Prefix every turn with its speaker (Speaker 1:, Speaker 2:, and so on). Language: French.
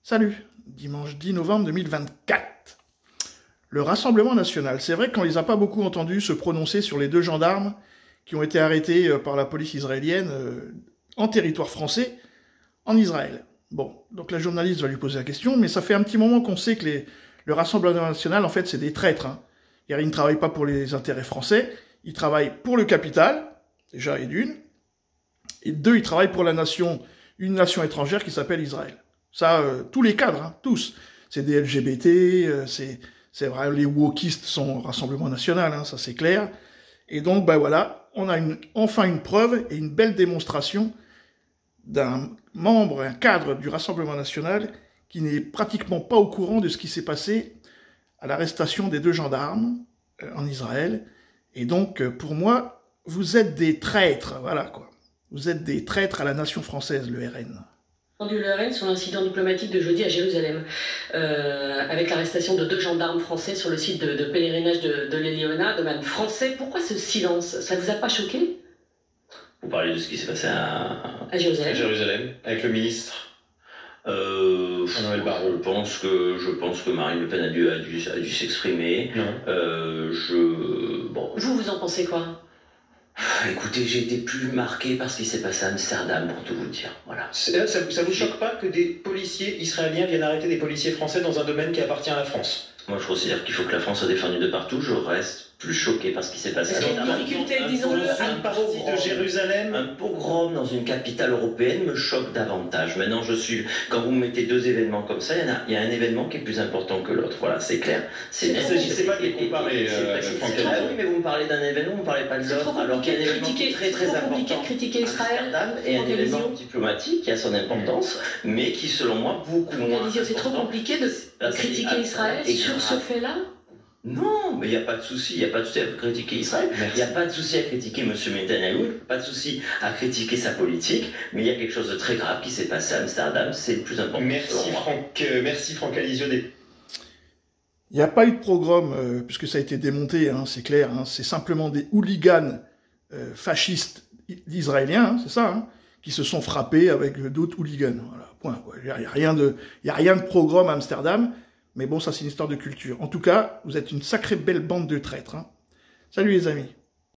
Speaker 1: Salut, dimanche 10 novembre 2024. Le Rassemblement national, c'est vrai qu'on les a pas beaucoup entendus se prononcer sur les deux gendarmes qui ont été arrêtés par la police israélienne en territoire français, en Israël. Bon, donc la journaliste va lui poser la question, mais ça fait un petit moment qu'on sait que le Rassemblement national, en fait, c'est des traîtres. Hein. Ils ne travaillent pas pour les intérêts français, ils travaillent pour le capital, déjà, et d'une, et deux, ils travaillent pour la nation, une nation étrangère qui s'appelle Israël. Ça, tous les cadres, hein, tous. C'est des LGBT, c'est vrai, les wokistes sont au Rassemblement national, hein, ça c'est clair. Et donc, ben voilà, on a enfin une preuve et une belle démonstration d'un membre, un cadre du Rassemblement national qui n'est pratiquement pas au courant de ce qui s'est passé à l'arrestation des deux gendarmes en Israël. Et donc, pour moi, vous êtes des traîtres, voilà quoi. Vous êtes des traîtres à la nation française, le RN.
Speaker 2: Le RN sur l'incident diplomatique de jeudi à Jérusalem, avec l'arrestation de deux gendarmes français sur le site de pèlerinage de l'Eliona, domaine français. Pourquoi ce silence? Ça vous a pas choqué?
Speaker 3: Vous parlez de ce qui s'est passé à
Speaker 2: Jérusalem.
Speaker 4: À Jérusalem, avec le ministre Jean-Noël Barrot.
Speaker 3: Je pense que Marine Le Pen a dû s'exprimer.
Speaker 2: Bon. Vous en pensez quoi?
Speaker 3: Écoutez, j'ai été plus marqué par ce qui s'est passé à Amsterdam, pour tout vous dire. Voilà.
Speaker 4: Ça vous choque pas que des policiers israéliens viennent arrêter des policiers français dans un domaine qui appartient à la France?
Speaker 3: Moi, je considère qu'il faut que la France soit défendue de partout. Je reste plus choqué par ce qui s'est passé.
Speaker 2: Est-ce qu'il y a une difficulté, disons-le,
Speaker 4: une partie de Jérusalem?
Speaker 3: Un pogrom dans une capitale européenne me choque davantage. Maintenant, quand vous mettez deux événements comme ça, il y a un événement qui est plus important que l'autre. Voilà, c'est clair.
Speaker 4: Il ne s'agissait pas de les comparer,
Speaker 3: Franck. Oui, mais vous me parlez d'un événement, vous ne me parlez pas de l'autre. Alors qu'il y a un événement qui est très important.
Speaker 2: De critiquer Israël
Speaker 3: et un événement diplomatique qui a son importance, mais qui, selon moi, beaucoup moins.
Speaker 2: C'est trop compliqué de critiquer Israël sur ce fait-là?
Speaker 3: Non, mais il n'y a pas de souci, à critiquer Israël, il n'y a pas de souci à critiquer M. Netanyahou, pas de souci à critiquer sa politique, mais il y a quelque chose de très grave qui s'est passé à Amsterdam, c'est le plus important.
Speaker 4: Merci Franck Aliziodet.
Speaker 1: Il n'y a pas eu de pogrom, puisque ça a été démonté, hein, c'est clair, hein, c'est simplement des hooligans fascistes israéliens, hein, c'est ça, hein, qui se sont frappés avec d'autres hooligans. Voilà, point. Il n'y a rien de pogrom à Amsterdam. Mais bon, ça c'est une histoire de culture. En tout cas, vous êtes une sacrée belle bande de traîtres. Hein. Salut les amis.